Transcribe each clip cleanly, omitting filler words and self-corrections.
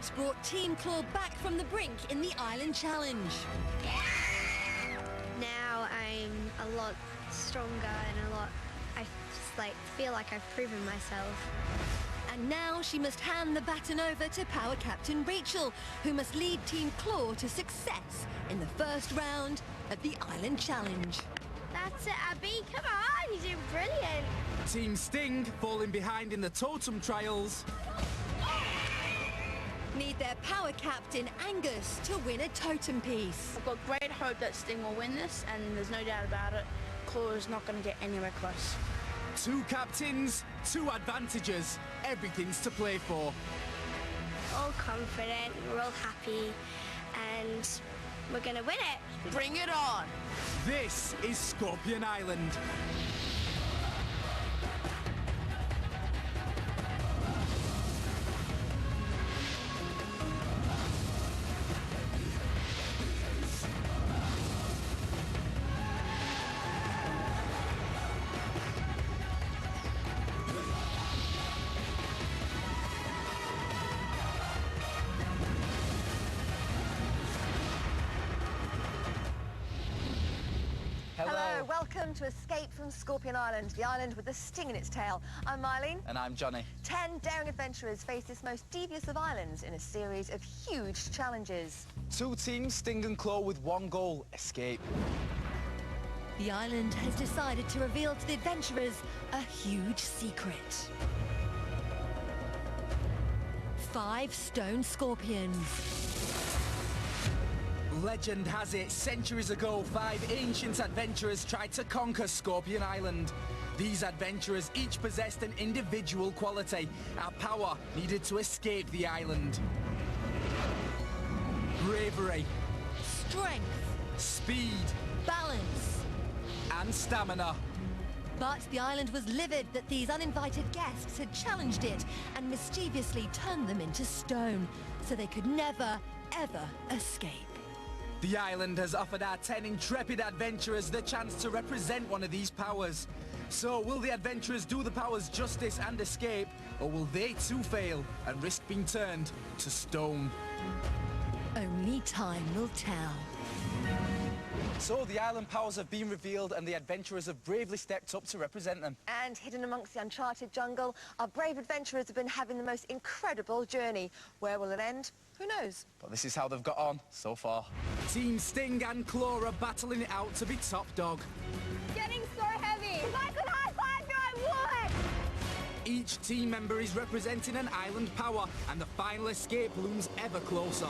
effort brought Team Claw back from the brink in the Island Challenge. Now I'm a lot stronger and I just feel like I've proven myself. And now she must hand the baton over to Power Captain Rachel, who must lead Team Claw to success in the first round of the Island Challenge. That's it, Abby. Come on, you're doing brilliant. Team Sting falling behind in the totem trials. Need their power captain Angus to win a totem piece. I've got great hope that Sting will win this, and there's no doubt about it. Claw is not going to get anywhere close. 2 captains, 2 advantages. Everything's to play for. All confident, we're all happy, and we're going to win it. Bring it on! This is Scorpion Island. Hello, welcome to Escape from Scorpion Island, the island with a sting in its tail. I'm Mylene. And I'm Johnny. 10 daring adventurers face this most devious of islands in a series of huge challenges. 2 teams, Sting and Claw, with 1 goal, escape. The island has decided to reveal to the adventurers a huge secret. 5 stone scorpions. Legend has it, centuries ago, 5 ancient adventurers tried to conquer Scorpion Island. These adventurers each possessed an individual quality, a power needed to escape the island. Bravery, Strength, speed, balance. and stamina. But the island was livid that these uninvited guests had challenged it and mischievously turned them into stone, so they could never, ever escape. The island has offered our 10 intrepid adventurers the chance to represent one of these powers. So will the adventurers do the powers justice and escape, or will they too fail and risk being turned to stone? Only time will tell. So the island powers have been revealed and the adventurers have bravely stepped up to represent them. And hidden amongst the uncharted jungle, our brave adventurers have been having the most incredible journey. Where will it end? Who knows? But this is how they've got on so far. Team Sting and Claw are battling it out to be top dog. Getting so heavy. If I could high-five you, I would. Each team member is representing an island power and the final escape looms ever closer.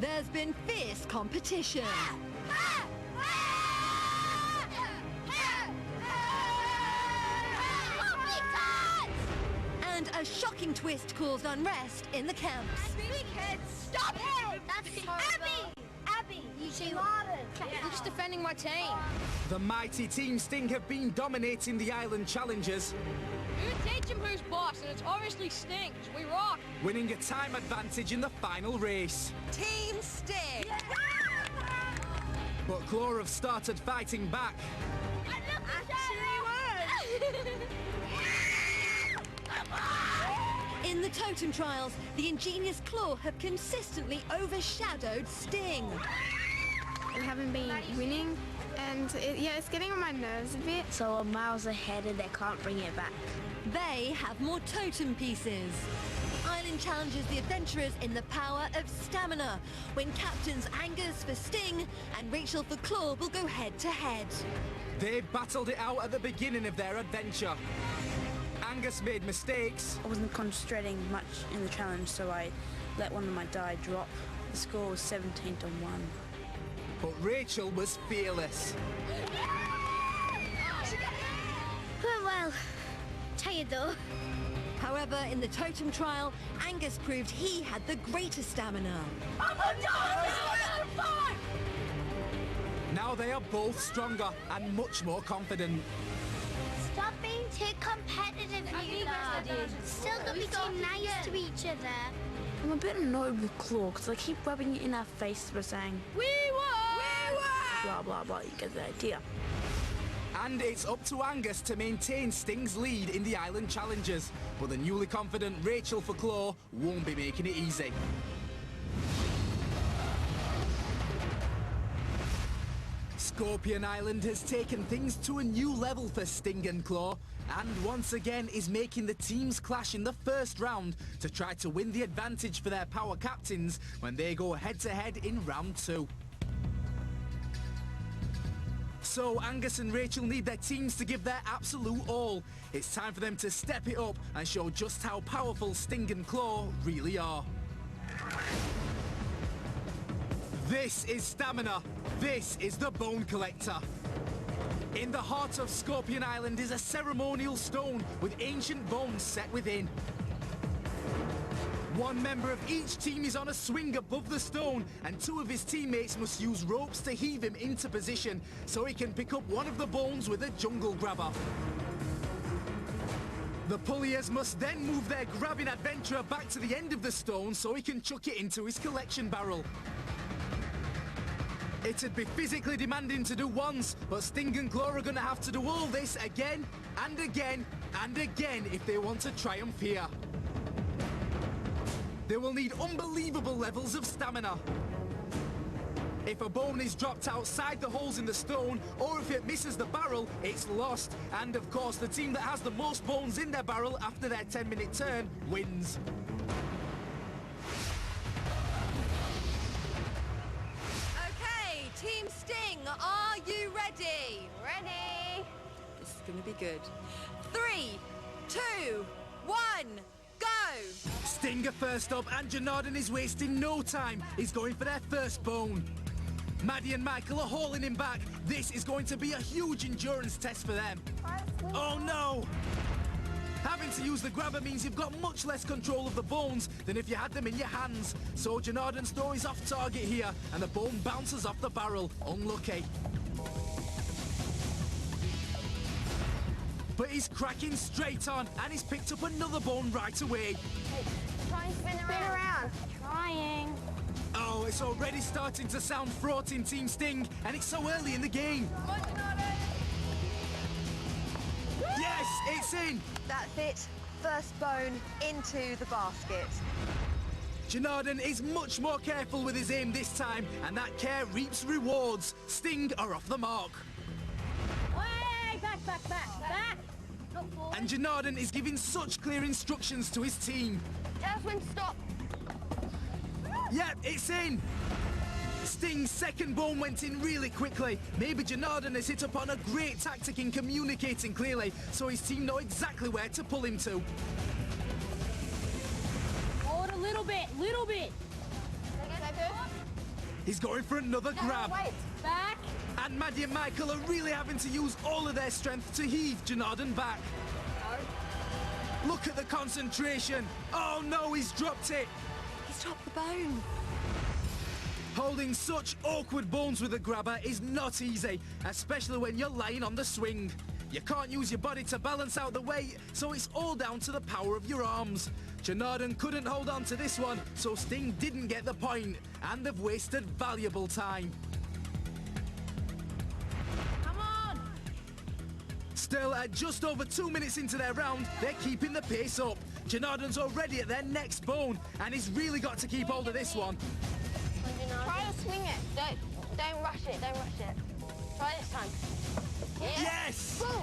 There's been fierce competition. And a shocking twist caused unrest in the camps. Stop it! That's Abby! Abby, you two I'm just defending my team. The mighty Team Sting have been dominating the island challenges, You teach him who's boss, and it's obviously Sting, 'cause we rock. winning a time advantage in the final race. Team Sting! But Claw have started fighting back. In the totem trials, the ingenious Claw have consistently overshadowed Sting. We haven't been winning, and it's getting on my nerves a bit. So we're miles ahead and they can't bring it back. They have more totem pieces. Island challenges the adventurers in the power of stamina, when captains Angus for Sting and Rachel for Claw will go head to head. They battled it out at the beginning of their adventure. Angus made mistakes, I wasn't concentrating much in the challenge, so I let one of my die drop. The score was 17-1. but Rachel was fearless. Well, tired though. However, in the totem trial, Angus proved he had the greater stamina. Now they are both stronger and much more confident. Stop being too competitive, you guys. Still got to be too nice to each other. I'm a bit annoyed with Claw because I keep rubbing it in our face by saying, We won! blah, blah, blah. You get the idea. And it's up to Angus to maintain Sting's lead in the Island Challenges. But the newly confident Rachel for Claw won't be making it easy. Scorpion Island has taken things to a new level for Sting and Claw, and once again is making the teams clash in the first round to try to win the advantage for their power captains when they go head-to-head in round 2. So Angus and Rachel need their teams to give their absolute all. It's time for them to step it up and show just how powerful Sting and Claw really are. This is Stamina. This is the Bone Collector. In the heart of Scorpion Island is a ceremonial stone with ancient bones set within. One member of each team is on a swing above the stone, and 2 of his teammates must use ropes to heave him into position so he can pick up one of the bones with a jungle grabber. The pulliers must then move their grabbing adventurer back to the end of the stone so he can chuck it into his collection barrel. It'd be physically demanding to do once, but Sting and Claw are going to have to do all this again and again and again if they want to triumph here. They will need unbelievable levels of stamina. If a bone is dropped outside the holes in the stone, or if it misses the barrel, it's lost. And of course, the team that has the most bones in their barrel after their 10-minute turn wins. Okay, Team Sting, are you ready? Ready? This is going to be good. 3, 2, 1, go! Stinger first up, and Janardan is wasting no time. He's going for their first bone. Maddie and Michael are hauling him back. This is going to be a huge endurance test for them. Oh no! Having to use the grabber means you've got much less control of the bones than if you had them in your hands. So Janardan's throw is off target here, and the bone bounces off the barrel. Unlucky. But he's cracking straight on, and he's picked up another bone right away. Try and spin around. Trying. Oh, it's already starting to sound fraught in Team Sting, and it's so early in the game. Yes, it's in! That's it. First bone into the basket. Janardan is much more careful with his aim this time, and that care reaps rewards. Sting are off the mark. Way, back. Not forward. And Janardan is giving such clear instructions to his team. Tell us when to stop. Yep, it's in! Sting's second bone went in really quickly. Maybe Janardan has hit upon a great tactic in communicating clearly, so his team know exactly where to pull him to. Forward a little bit. He's going for another grab. Back. And Maddie and Michael are really having to use all of their strength to heave Janardan back. Look at the concentration. Oh no, he's dropped it. He's dropped the bone. Holding such awkward bones with a grabber is not easy, especially when you're lying on the swing. You can't use your body to balance out the weight, so it's all down to the power of your arms. Janardan couldn't hold on to this one, so Sting didn't get the point, and they've wasted valuable time. Come on. Still, at just over 2 minutes into their round, they're keeping the pace up. Janardan's already at their next bone, and he's really got to keep hold of this one. Try to swing it. Don't rush it. Try this time. Yeah. Yes! Woo.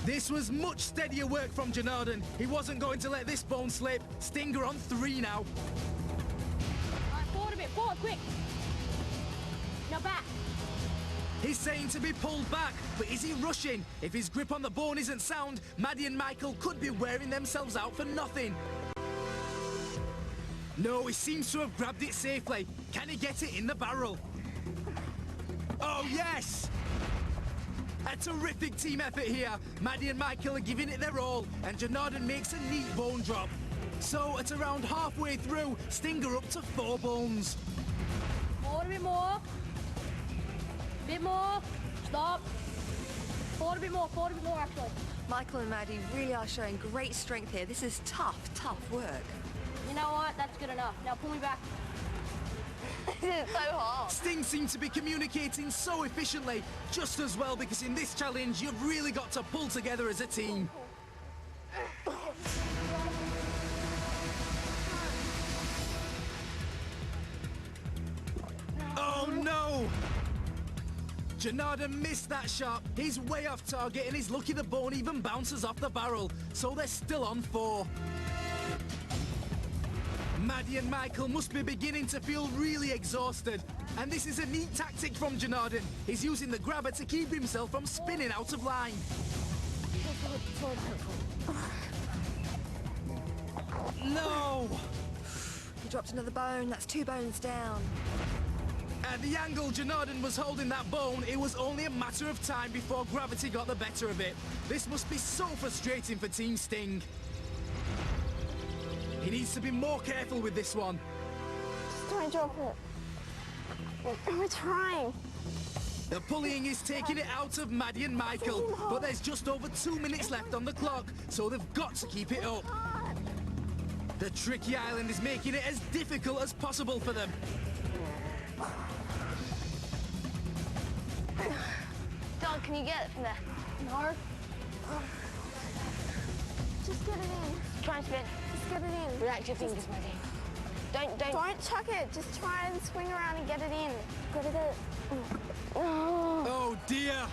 This was much steadier work from Janardan. He wasn't going to let this bone slip. Stinger on 3 now. Right, forward a bit. Forward, quick. Now back. He's saying to be pulled back, but is he rushing? If his grip on the bone isn't sound, Maddie and Michael could be wearing themselves out for nothing. No, he seems to have grabbed it safely. Can he get it in the barrel? Oh, yes! A terrific team effort here. Maddie and Michael are giving it their all, and Janardan makes a neat bone drop. So, at around halfway through, Stinger up to 4 bones. Forward a bit more. Bit more. Stop. Forward a bit more, actually. Michael and Maddie really are showing great strength here. This is tough work. You know what? That's good enough. Now pull me back. This is so hard. Sting seemed to be communicating so efficiently, just as well, because in this challenge you've really got to pull together as a team. Oh no! Janardan missed that shot. He's way off target and he's lucky the bone even bounces off the barrel. So they're still on 4. Maddie and Michael must be beginning to feel really exhausted. And this is a neat tactic from Janardan. He's using the grabber to keep himself from spinning out of line. No! He dropped another bone. That's 2 bones down. At the angle Janardan was holding that bone, it was only a matter of time before gravity got the better of it. This must be so frustrating for Team Sting. He needs to be more careful with this one. Just don't drop it. We're trying. The pulleying is taking it out of Maddie and Michael, but there's just over 2 minutes left on the clock, so they've got to keep it up. The tricky island is making it as difficult as possible for them. Don, can you get it from there? No. Just get it in. Try and spin. Just get it in. Relax your fingers, Maddie. Don't. Don't chuck it. Just try and swing around and get it in. Get it in. Oh dear!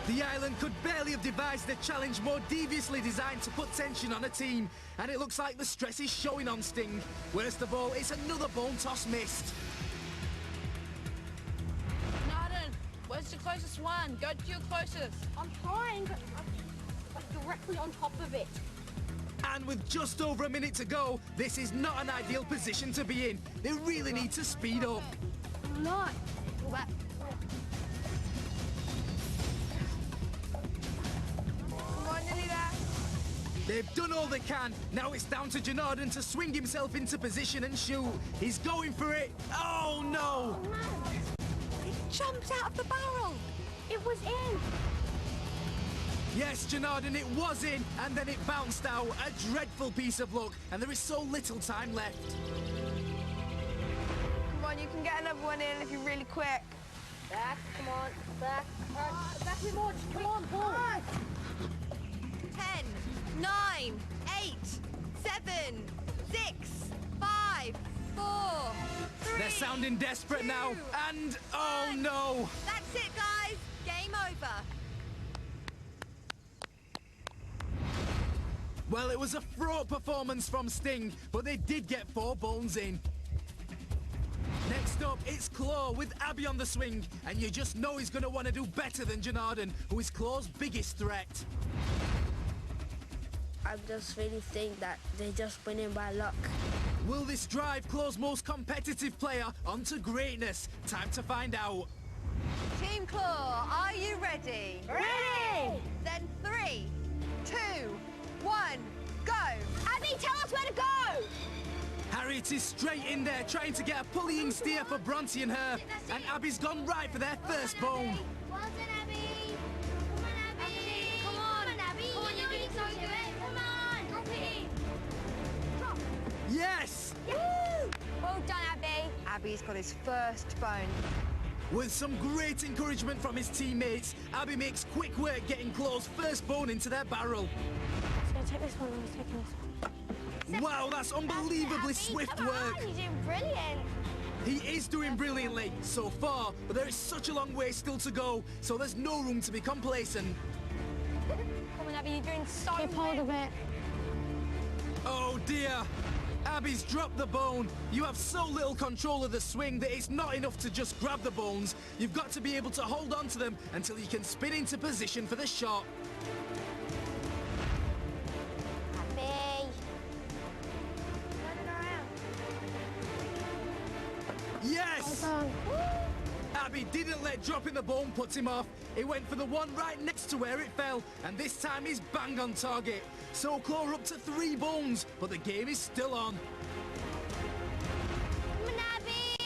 The island could barely have devised a challenge more deviously designed to put tension on a team, and it looks like the stress is showing on Sting. Worst of all, it's another bone toss missed. Narden, where's the closest one? Go to your closest. I'm trying, but I'm directly on top of it. And with just over a minute to go, this is not an ideal position to be in. They really need to speed up. I'm not. Come on, nearly there. They've done all they can. Now it's down to Janardan to swing himself into position and shoot. He's going for it. Oh no! It jumped out of the barrel. It was in. Yes, Janardan, it was in, and then it bounced out. A dreadful piece of luck, and there is so little time left. Come on, you can get another one in if you're really quick. Back, come on, back. Back a bit more, just come on, pull. 10, 9, 8, 7, 6, 5, 4, 3. They're sounding desperate now, 2, and oh 1. no! That's it, guys. Game over. Well, it was a fraught performance from Sting, but they did get 4 bones in. Next up, it's Claw with Abby on the swing, and you just know he's going to want to do better than Janardan, who is Claw's biggest threat. I just really think that they just win in by luck. Will this drive Claw's most competitive player onto greatness? Time to find out. Team Claw, are you ready? Ready! Then 3, 2, 1, go! Abby, tell us where to go! Harriet is straight in there, trying to get a pulleying steer for Bronte and her, and Abby's gone right for their first bone. Well done, Abby. Come on, Abby. Come on, Abby. Come on, you're doing so good. Come on. Drop it in. Drop. Yes! Woo! Well done, Abby. Abby's got his first bone. With some great encouragement from his teammates, Abby makes quick work getting Claw's first bone into their barrel. So take this one. I'm taking this one. Wow, that's unbelievably swift work. You're doing brilliant. He is doing brilliantly so far, but there is such a long way still to go, so there's no room to be complacent. Come on, Abby, you're doing so Keep hold of it. Oh dear! Abby's dropped the bone. You have so little control of the swing that it's not enough to just grab the bones. You've got to be able to hold on to them until you can spin into position for the shot. Abby. Turn it around. Yes! Abby didn't let dropping the bone put him off. He went for the one right next to where it fell, and this time he's bang on target. So Claw up to 3 bones, but the game is still on. Come on, Abby.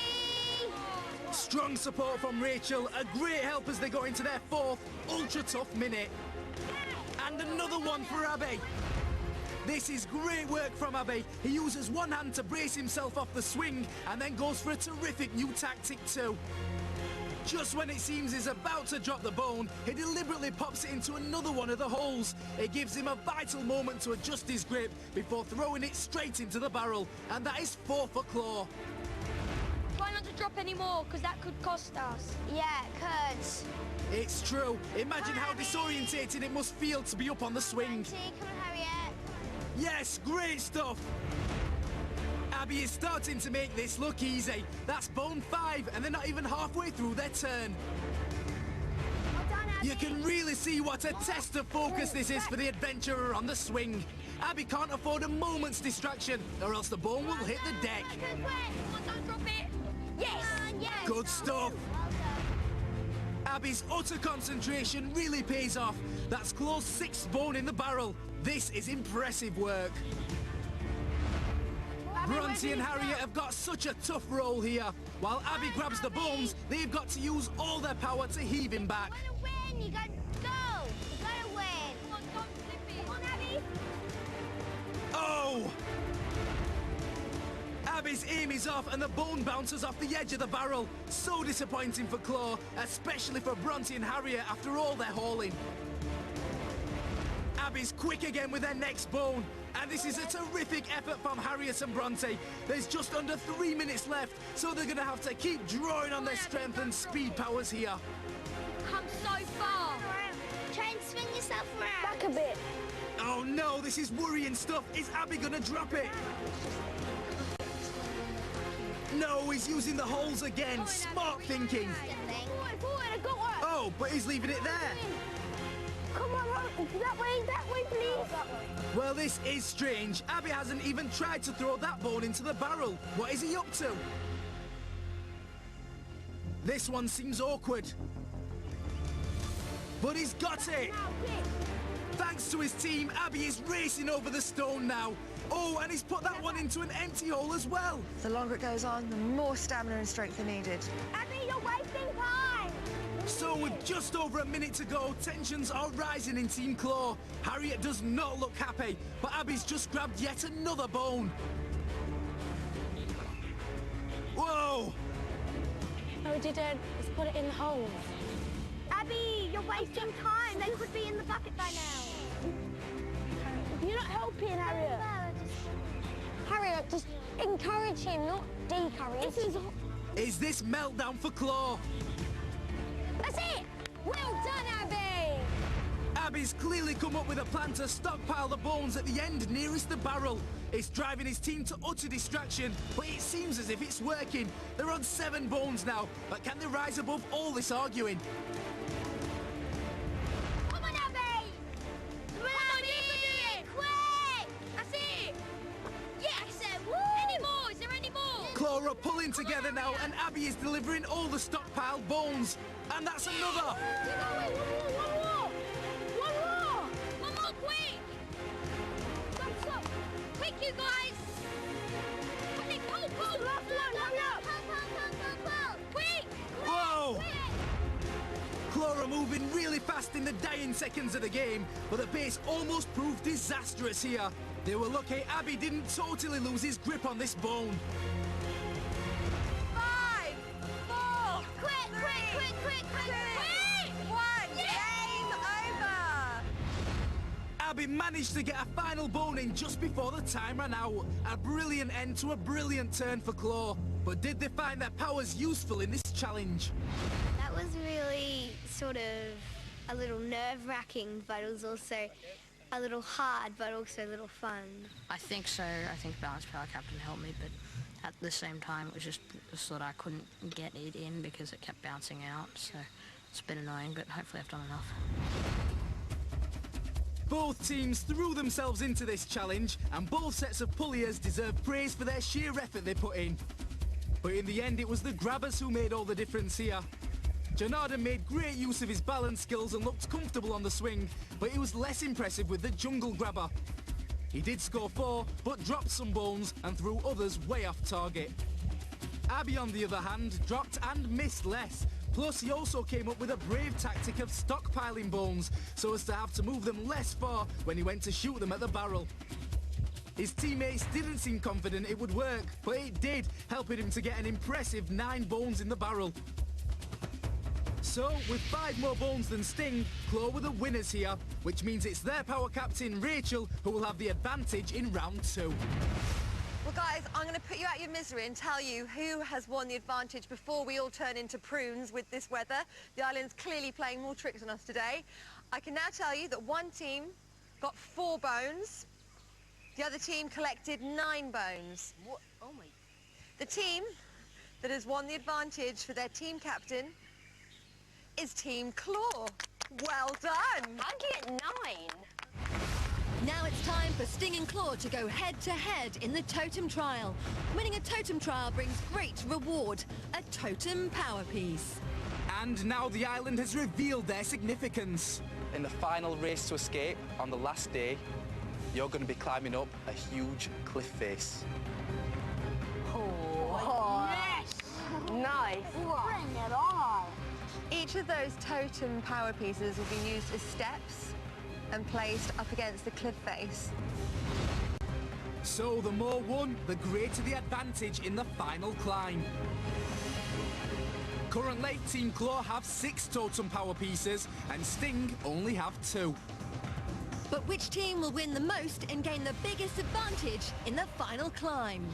Strong support from Rachel, a great help as they go into their 4th ultra-tough minute. And another one for Abby. This is great work from Abby. He uses one hand to brace himself off the swing and then goes for a terrific new tactic too. Just when it seems he's about to drop the bone, he deliberately pops it into another one of the holes. It gives him a vital moment to adjust his grip before throwing it straight into the barrel. And that is 4 for Claw. Try not to drop any more, because that could cost us. Yeah, it could. It's true. Imagine how disorientating it must feel to be up on the swing. Come on, Harriet. Yes, great stuff. Abby is starting to make this look easy. That's bone 5, and they're not even halfway through their turn. Well done, Abby. You can really see what a test of focus this is for the adventurer on the swing. Abby can't afford a moment's distraction, or else the bone will hit the deck. Good work. Come on, don't drop it. Yes. Yes. Good stuff. Well done. Abby's utter concentration really pays off. That's Claw's 6th bone in the barrel. This is impressive work. Bronte and Harriet have got such a tough role here. While Abby grabs the bones, they've got to use all their power to heave him back. You gotta win. You gotta go. You gotta win. Come on, don't flip it. Come on, Abby. Oh! Abby's aim is off and the bone bounces off the edge of the barrel. So disappointing for Claw, especially for Bronte and Harriet after all their hauling. Abby's quick again with their next bone. And this is a terrific effort from Harriet and Bronte. There's just under 3 minutes left, so they're going to have to keep drawing on their strength and speed powers here. Come so far. Try and swing yourself around. Back a bit. Oh no, this is worrying stuff. Is Abby going to drop it? No, he's using the holes again. Smart thinking. Forward, I got one. Oh, but he's leaving it there. Come on, that way, please. Well, this is strange. Abby hasn't even tried to throw that bone into the barrel. What is he up to? This one seems awkward. But he's got it. Thanks to his team, Abby is racing over the stone now. Oh, and he's put that one into an empty hole as well. The longer it goes on, the more stamina and strength are needed. Abby, you're wasting time. So with just over a minute to go, tensions are rising in Team Claw. Harriet does not look happy, but Abby's just grabbed yet another bone. Whoa! No, we didn't. Let's put it in the hole. Abby, you're wasting time. They could be in the bucket by now. You're not helping, Harriet. Harriet, just encourage him, not decourage. Is this meltdown for Claw? That's it. Well done, Abby. Abby's clearly come up with a plan to stockpile the bones at the end nearest the barrel. It's driving his team to utter distraction, but it seems as if it's working. They're on 7 bones now, but can they rise above all this arguing? Come on, Abby. Come on, you can do it. Quick. That's it. Yes. Any more? Is there any more? Claw are pulling together now, and Abby is delivering all the stockpiled bones. And that's another. One more, quick. Stop. Quick, you guys. Pull. Last one, hurry up. Pull. Quick. Whoa! Claw are moving really fast in the dying seconds of the game, but the pace almost proved disastrous here. They were lucky Abby didn't totally lose his grip on this bone. 5, 4, Quick. 1. Game over. Abby managed to get a final bone in just before the time ran out. A brilliant end to a brilliant turn for Claw. But did they find their powers useful in this challenge? That was really sort of a little nerve-wracking, but it was also a little hard, but also a little fun. I think so. I think Balance Power Captain helped me, but at the same time, it was just that I couldn't get it in because it kept bouncing out, so it's a bit annoying, but hopefully I've done enough. Both teams threw themselves into this challenge, and both sets of pulliers deserve praise for their sheer effort they put in. But in the end, it was the grabbers who made all the difference here. Jonardan made great use of his balance skills and looked comfortable on the swing, but he was less impressive with the jungle grabber. He did score 4, but dropped some bones and threw others way off target. Abby, on the other hand, dropped and missed less. Plus, he also came up with a brave tactic of stockpiling bones, so as to have to move them less far when he went to shoot them at the barrel. His teammates didn't seem confident it would work, but it did, helping him to get an impressive 9 bones in the barrel. So, with 5 more bones than Sting, Claw were the winners here, which means it's their power captain, Rachel, who will have the advantage in round 2. Well, guys, I'm going to put you out of your misery and tell you who has won the advantage before we all turn into prunes with this weather. The island's clearly playing more tricks on us today. I can now tell you that one team got 4 bones. The other team collected 9 bones. What? Oh my... The team that has won the advantage for their team captain is Team Claw. Well done. How'd you get 9? Now it's time for Sting and Claw to go head-to-head in the totem trial. Winning a totem trial brings great reward, a totem power piece. And now the island has revealed their significance. In the final race to escape on the last day, you're going to be climbing up a huge cliff face. Oh, yes! Nice. Bring it on. Each of those totem power pieces will be used as steps and placed up against the cliff face. So the more won, the greater the advantage in the final climb. Currently, Team Claw have 6 totem power pieces and Sting only have 2. But which team will win the most and gain the biggest advantage in the final climb?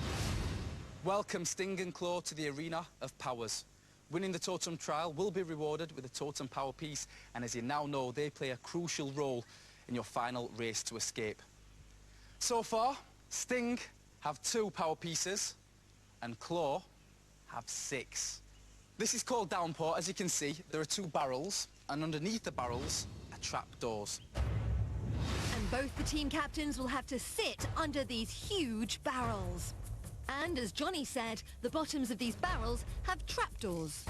Welcome Sting and Claw to the arena of powers. Winning the totem trial will be rewarded with a totem power piece, and as you now know, they play a crucial role in your final race to escape. So far, Sting have 2 power pieces and Claw have 6. This is called Downpour. As you can see, there are 2 barrels, and underneath the barrels are trapdoors. And both the team captains will have to sit under these huge barrels. And as Johnny said, the bottoms of these barrels have trapdoors.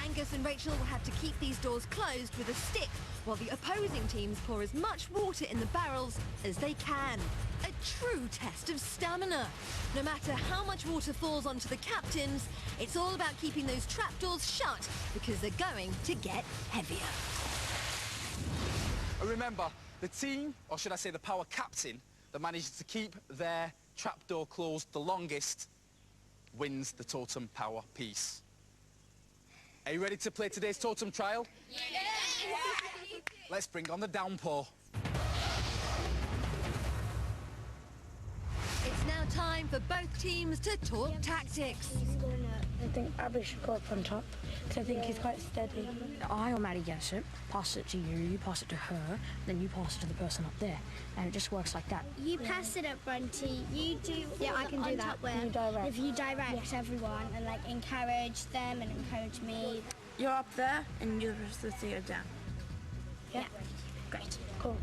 Angus and Rachel will have to keep these doors closed with a stick while the opposing teams pour as much water in the barrels as they can. A true test of stamina. No matter how much water falls onto the captains, it's all about keeping those trapdoors shut because they're going to get heavier. Remember, the team, or should I say the power captain, that manages to keep their trapdoor closed the longest wins the totem power piece. Are you ready to play today's totem trial? Yes! Let's bring on the downpour. It's now time for both teams to talk tactics. I think Abby should go up on top, because I think he's quite steady. I or Maddie gets it, pass it to you, you pass it to her, then you pass it to the person up there. And it just works like that. You pass it up, Bronte. You do. Yeah, I can do that. Where You direct. If you direct everyone and like encourage them and encourage me. You're up there and you're supposed to go down. Yeah. Great. Cool.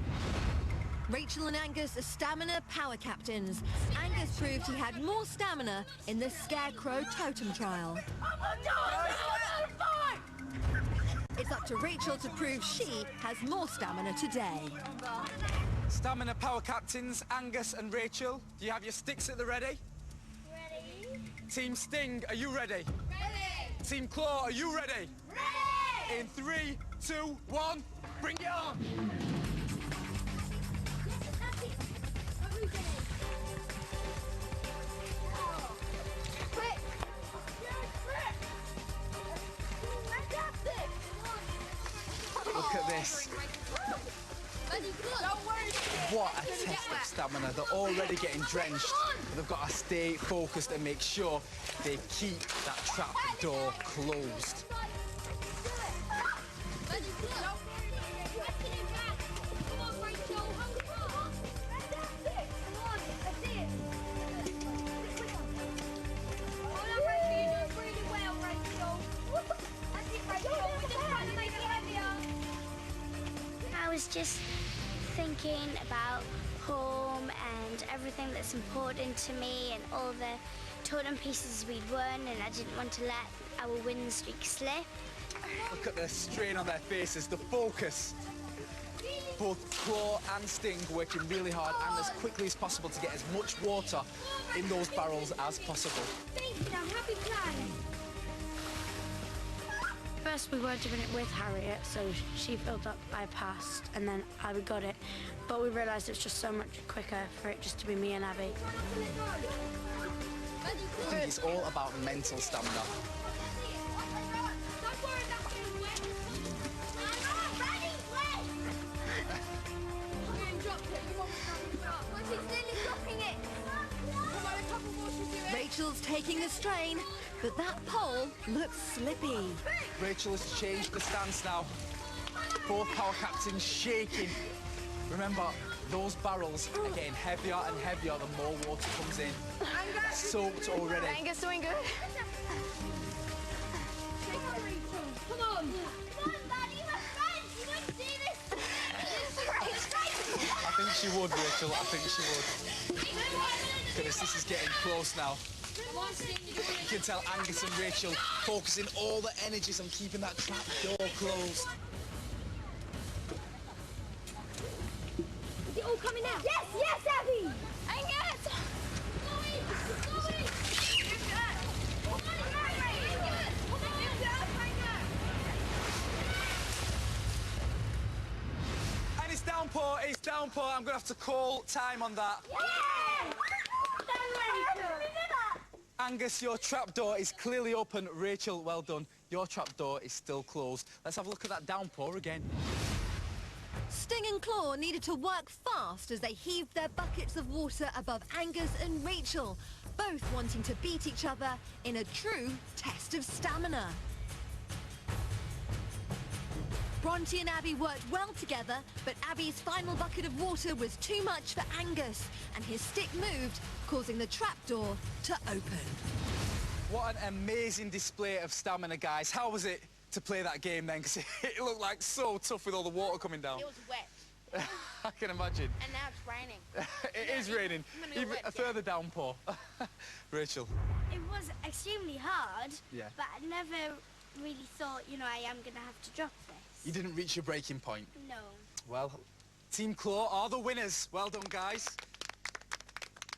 Rachel and Angus are stamina power captains. Angus proved he had more stamina in the Scarecrow Totem Trial. It's up to Rachel to prove she has more stamina today. Stamina power captains, Angus and Rachel, do you have your sticks at the ready? Ready? Team Sting, are you ready? Ready! Team Claw, are you ready? Ready! In 3, 2, 1, bring it on! Look at this. What a test of stamina. They're already getting drenched. But they've got to stay focused and make sure they keep that trap door closed. I was just thinking about home and everything that's important to me and all the totem pieces we'd won, and I didn't want to let our win streak slip. Look at the strain on their faces, the focus. Both Claw and Sting working really hard and as quickly as possible to get as much water in those barrels as possible. first we were doing it with Harriet, so she filled up, I passed, and then Abby got it. But we realised it's just so much quicker for it just to be me and Abby. I think it's all about mental stamina. Rachel's taking the strain, but that pole looks slippy. Rachel has changed the stance now. Both power captains shaking. Remember, those barrels are getting heavier and heavier the more water comes in. Angus! Soaked already. Angus doing good? Come on! Come on, buddy, we're friends! You wouldn't do this! I think she would, Rachel. I think she would. Goodness, this is getting close now. You can tell Angus and Rachel focusing all the energies on keeping that trap door closed. Is it all coming out? Yes, yes, Abby! Angus! And it's downpour, it's downpour. I'm going to have to call time on that. Yeah! Angus, your trapdoor is clearly open. Rachel, well done. Your trapdoor is still closed. Let's have a look at that downpour again. Sting and Claw needed to work fast as they heaved their buckets of water above Angus and Rachel, both wanting to beat each other in a true test of stamina. Bronte and Abby worked well together, but Abby's final bucket of water was too much for Angus, and his stick moved, causing the trapdoor to open. What an amazing display of stamina, guys. How was it to play that game then? Because it looked like so tough with all the water coming down. It was wet. I can imagine. And now it's raining. It is raining. Even a further downpour. Rachel. It was extremely hard, Yeah. but I never really thought, you know, I am going to have to drop this. You didn't reach your breaking point. No. Well, Team Claw are the winners. Well done, guys.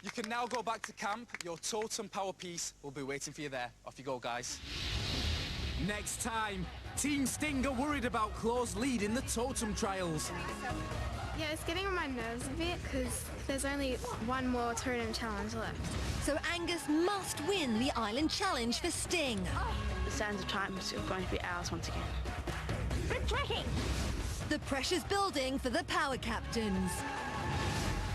You can now go back to camp. Your totem power piece will be waiting for you there. Off you go, guys. Next time, Team Sting are worried about Claw's lead in the totem trials. Yeah, it's getting on my nerves a bit because there's only one more totem challenge left. So Angus must win the Island Challenge for Sting. The sands of time is going to be ours once again. The pressure's building for the power captains.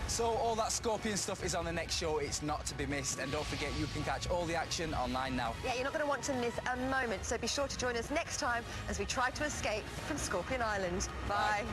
So all that Scorpion stuff is on the next show. It's not to be missed. And don't forget, you can catch all the action online now. Yeah, you're not going to want to miss a moment, so be sure to join us next time as we try to escape from Scorpion Island. Bye.